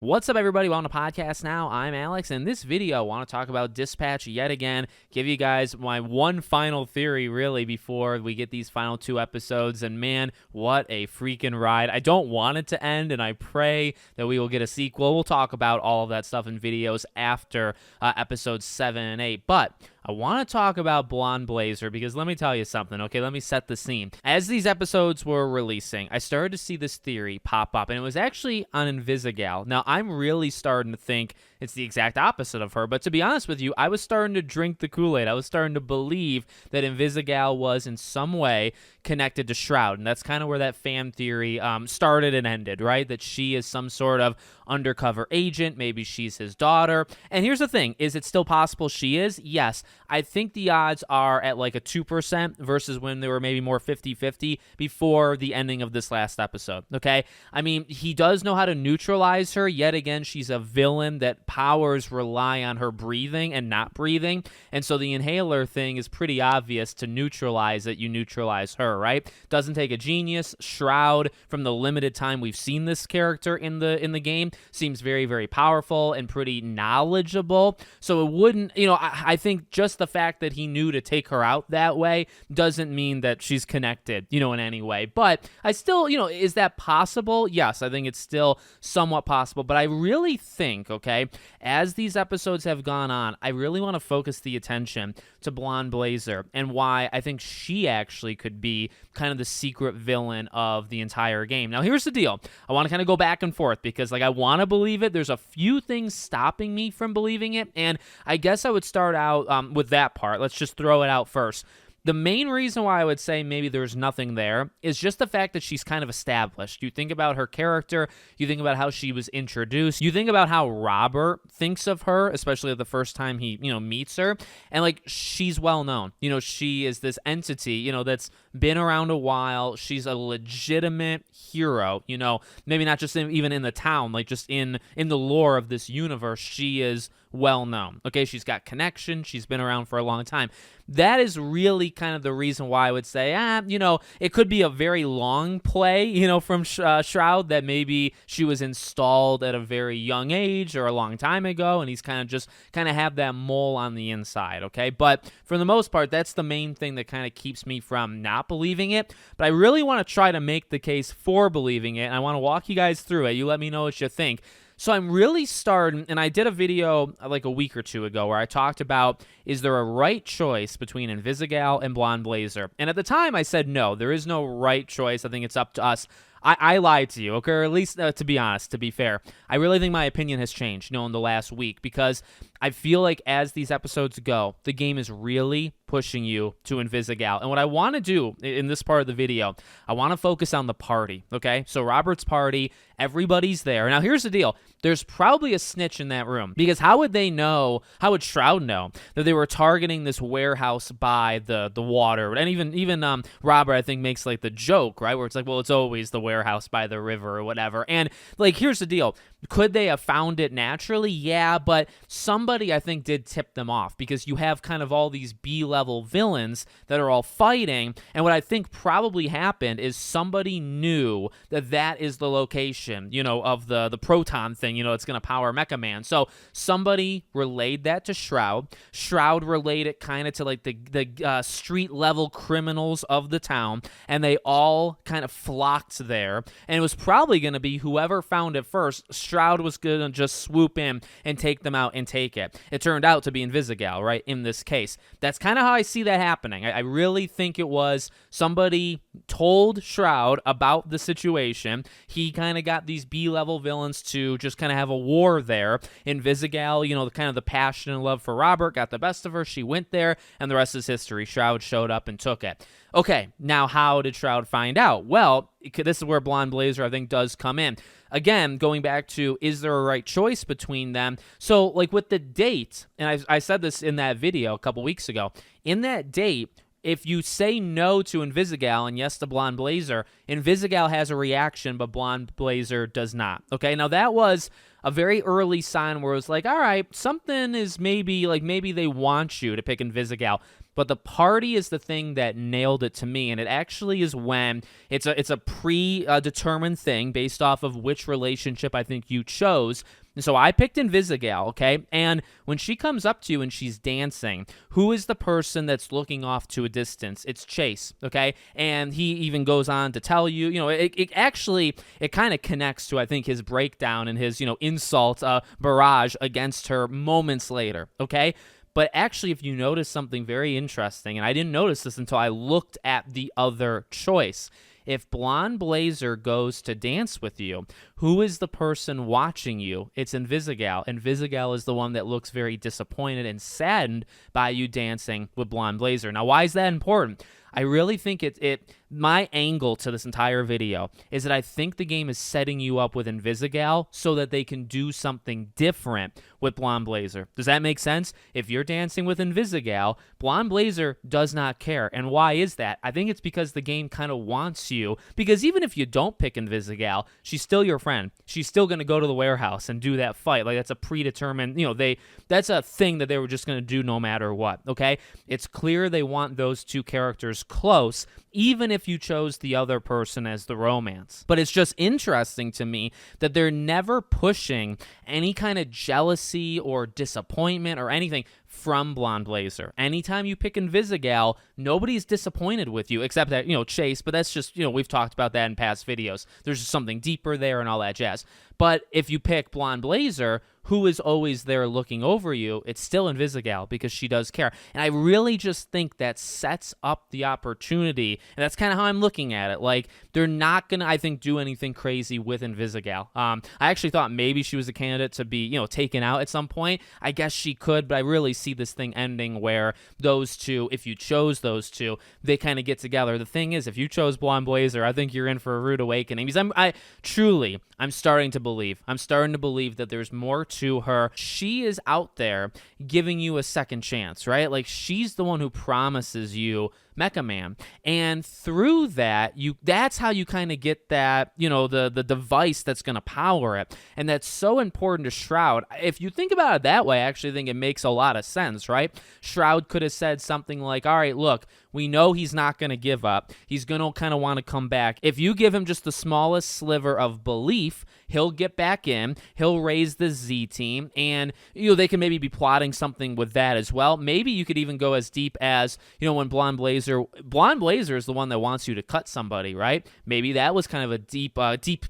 What's up, everybody? Welcome to Podcast Now. I'm Alex, and in this video, I want to talk about Dispatch yet again, give you guys my one final theory, really, before we get these final two episodes, and man, what a freaking ride. I don't want it to end, and I pray that we will get a sequel. We'll talk about all of that stuff in videos after episodes 7 and 8, but I want to talk about Blonde Blazer because let me tell you something, okay? Let me set the scene. As these episodes were releasing, I started to see this theory pop up, and it was actually on Invisigal. Now, I'm really starting to think it's the exact opposite of her, but to be honest with you, I was starting to drink the Kool-Aid. I was starting to believe that Invisigal was in some way connected to Shroud, and that's kind of where that fan theory started and ended, right? That she is some sort of undercover agent. Maybe she's his daughter. And here's the thing. Is it still possible she is? Yes. I think the odds are at like a 2% versus when they were maybe more 50-50 before the ending of this last episode, okay? I mean, he does know how to neutralize her. Yet again, she's a villain that powers rely on her breathing and not breathing. And so the inhaler thing is pretty obvious. To neutralize it, you neutralize her, right? Doesn't take a genius. Shroud, from the limited time we've seen this character in the game, seems very, very powerful and pretty knowledgeable. So it wouldn't, I think just the fact that he knew to take her out that way doesn't mean that she's connected, in any way. But I still, is that possible? Yes, I think it's still somewhat possible. But I really think, okay, as these episodes have gone on, I really want to focus the attention to Blonde Blazer and why I think she actually could be kind of the secret villain of the entire game. Now, here's the deal. I want to kind of go back and forth because, I want to believe it. There's a few things stopping me from believing it, and I guess I would start out with that part. Let's just throw it out first. The main reason why I would say maybe there's nothing there is just the fact that she's kind of established. You think about her character, you think about how she was introduced, you think about how Robert thinks of her, especially the first time he, meets her, and she's well known. She is this entity, that's been around a while. She's a legitimate hero, maybe not just even in the town, just in the lore of this universe, she is well known. Okay, she's got connection, she's been around for a long time. That is really kind of the reason why I would say, it could be a very long play, from Shroud, that maybe she was installed at a very young age or a long time ago, and he's kind of have that mole on the inside, okay? But for the most part, that's the main thing that kind of keeps me from not believing it. But I really want to try to make the case for believing it, and I want to walk you guys through it. You let me know what you think. So I'm really starting, and I did a video like a week or two ago where I talked about, is there a right choice between Invisigal and Blonde Blazer? And at the time I said no, there is no right choice. I think it's up to us. I lied to you, okay? Or at least to be honest, to be fair. I really think my opinion has changed, in the last week, because I feel like as these episodes go, the game is really pushing you to Invisigal. And what I want to do in this part of the video, I want to focus on the party, okay? So Robert's party, everybody's there. Now, here's the deal. There's probably a snitch in that room, because how would Shroud know that they were targeting this warehouse by the water? And even Robert, I think, makes the joke, right, where it's well, it's always the warehouse by the river or whatever. And here's the deal. Could they have found it naturally? Yeah, but somebody, I think, did tip them off, because you have kind of all these B-level villains that are all fighting, and what I think probably happened is somebody knew that is the location, of the proton thing, it's going to power Mecha Man. So somebody relayed that to Shroud. Shroud relayed it kind of to the street-level criminals of the town, and they all kind of flocked there, and it was probably going to be whoever found it first. Shroud was going to just swoop in and take them out and take it. It turned out to be Invisigal, right, in this case. That's kind of how I see that happening. I really think it was somebody told Shroud about the situation. He kind of got these B-level villains to just kind of have a war there. Invisigal, kind of the passion and love for Robert got the best of her. She went there, and the rest is history. Shroud showed up and took it. Okay, now how did Shroud find out? Well, this is where Blonde Blazer, I think, does come in. Again, going back to, is there a right choice between them? So, with the date, and I said this in that video a couple weeks ago, in that date, if you say no to Invisigal and yes to Blonde Blazer, Invisigal has a reaction, but Blonde Blazer does not. Okay, now that was a very early sign where it was all right, something is maybe they want you to pick Invisigal. but the party is the thing that nailed it to me. And it actually is when it's a predetermined thing based off of which relationship I think you chose. And so I picked Invisigal, okay? And when she comes up to you and she's dancing, who is the person that's looking off to a distance? It's Chase, okay? And he even goes on to tell you, it kind of connects to, I think, his breakdown and his, insult barrage against her moments later, okay? But actually, if you notice something very interesting, and I didn't notice this until I looked at the other choice, if Blonde Blazer goes to dance with you, who is the person watching you? It's Invisigal. Invisigal is the one that looks very disappointed and saddened by you dancing with Blonde Blazer. Now, why is that important? I really think my angle to this entire video is that I think the game is setting you up with Invisigal so that they can do something different with Blonde Blazer. Does that make sense? If you're dancing with Invisigal, Blonde Blazer does not care. And why is that? I think it's because the game kind of wants you, because even if you don't pick Invisigal, she's still your friend. She's still going to go to the warehouse and do that fight. Like, that's a predetermined, that's a thing that they were just going to do no matter what, okay? It's clear they want those two characters close, even if you chose the other person as the romance. But it's just interesting to me that they're never pushing any kind of jealousy or disappointment or anything from Blonde Blazer. Anytime you pick Invisigal, nobody's disappointed with you, except that, Chase, but that's just, we've talked about that in past videos. There's just something deeper there and all that jazz. But if you pick Blonde Blazer, who is always there looking over you, it's still Invisigal because she does care. And I really just think that sets up the opportunity, and that's kind of how I'm looking at it. Like, they're not going to, I think, do anything crazy with Invisigal. I actually thought maybe she was a candidate to be, taken out at some point. I guess she could, but I really see this thing ending where those two, if you chose those two, they kind of get together. The thing is, if you chose Blonde Blazer, I think you're in for a rude awakening, because I'm starting to believe that there's more to her. She is out there giving you a second chance, right? Like, she's the one who promises you Mecha Man, and through that's how you kind of get that, the device that's going to power it, and that's so important to Shroud. If you think about it that way, I actually think it makes a lot of sense, right? Shroud could have said something like, all right, look, we know he's not going to give up. He's going to kind of want to come back. If you give him just the smallest sliver of belief, he'll get back in, he'll raise the Z team, and, they can maybe be plotting something with that as well. Maybe you could even go as deep as, when Blonde Blazer is the one that wants you to cut somebody, right? Maybe that was kind of a deep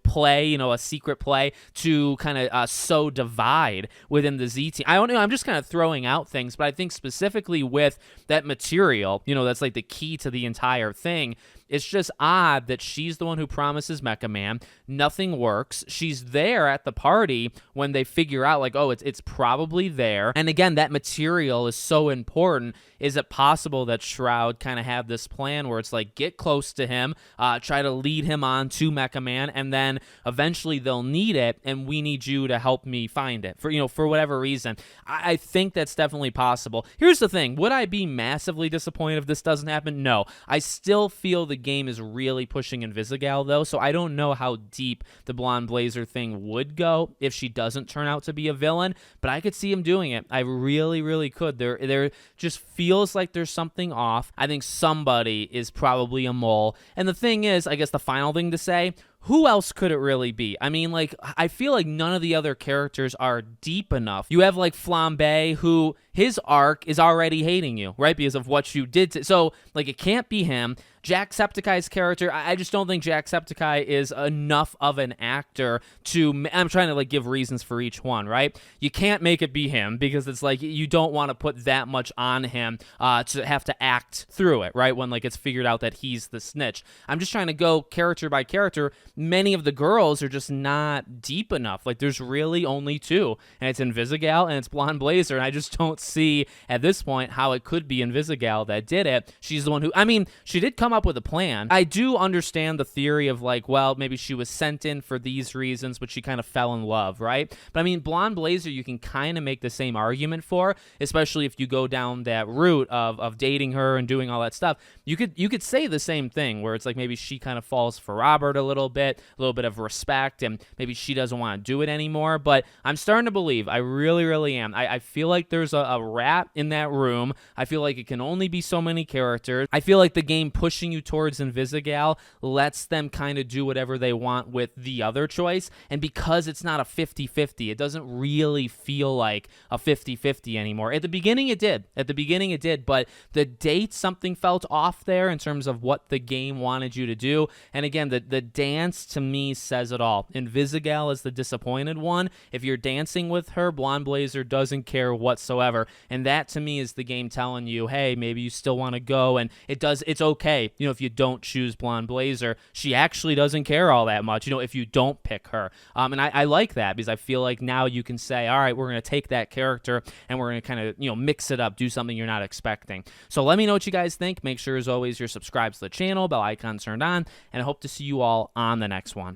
play, a secret play to kind of sow divide within the Z team. I don't know, I'm just kind of throwing out things, but I think specifically with that material, that's like the key to the entire thing. It's just odd that she's the one who promises Mecha Man. Nothing works. She's there at the party when they figure out, like, oh, it's probably there. And again, that material is so important. Is it possible that Shroud kind of have this plan where it's like, get close to him, try to lead him on to Mecha Man, and then eventually they'll need it, and we need you to help me find it for whatever reason. I think that's definitely possible. Here's the thing. Would I be massively disappointed if this doesn't happen? No. I still feel the game is really pushing Invisigal, though, so I don't know how deep the Blonde Blazer thing would go if she doesn't turn out to be a villain, but I could see him doing it. I really, really could. There just feels like there's something off. I think somebody is probably a mole, and the thing is, I guess the final thing to say, who else could it really be? I mean, like, I feel like none of the other characters are deep enough. You have, like, Flambe, who his arc is already hating you, right? Because of what you did so, like, it can't be him. Jacksepticeye's character, I just don't think Jacksepticeye is enough of an actor I'm trying to, like, give reasons for each one, right? You can't make it be him because it's like you don't want to put that much on him to have to act through it, right? When, like, it's figured out that he's the snitch. I'm just trying to go character by character. Many of the girls are just not deep enough. Like, there's really only two, and it's Invisigal and it's Blonde Blazer, and I just don't see at this point how it could be Invisigal that did it. She's the one who, I mean, she did come up with a plan. I do understand the theory of like, well, maybe she was sent in for these reasons, but she kind of fell in love, right? But I mean, Blonde Blazer, you can kind of make the same argument for, especially if you go down that route of dating her and doing all that stuff. You could say the same thing where it's like maybe she kind of falls for Robert a little bit of respect, and maybe she doesn't want to do it anymore. But I'm starting to believe, I really, really am. I feel like there's a rat in that room. I feel like it can only be so many characters. I feel like the game pushing you towards Invisigal lets them kind of do whatever they want with the other choice. And because it's not a 50-50, it doesn't really feel like a 50-50 anymore. At the beginning it did, but the date, something felt off there in terms of what the game wanted you to do. And again, the dance to me says it all. Invisigal is the disappointed one. If you're dancing with her, Blonde Blazer doesn't care whatsoever. And that to me is the game telling you, hey, maybe you still want to go, and it's okay, if you don't choose Blonde Blazer. She actually doesn't care all that much, if you don't pick her. And I like that, because I feel like now you can say, all right, we're going to take that character and we're going to kind of, mix it up, do something you're not expecting. So let me know what you guys think. Make sure, as always, you're subscribed to the channel, bell icon turned on, and I hope to see you all on the next one.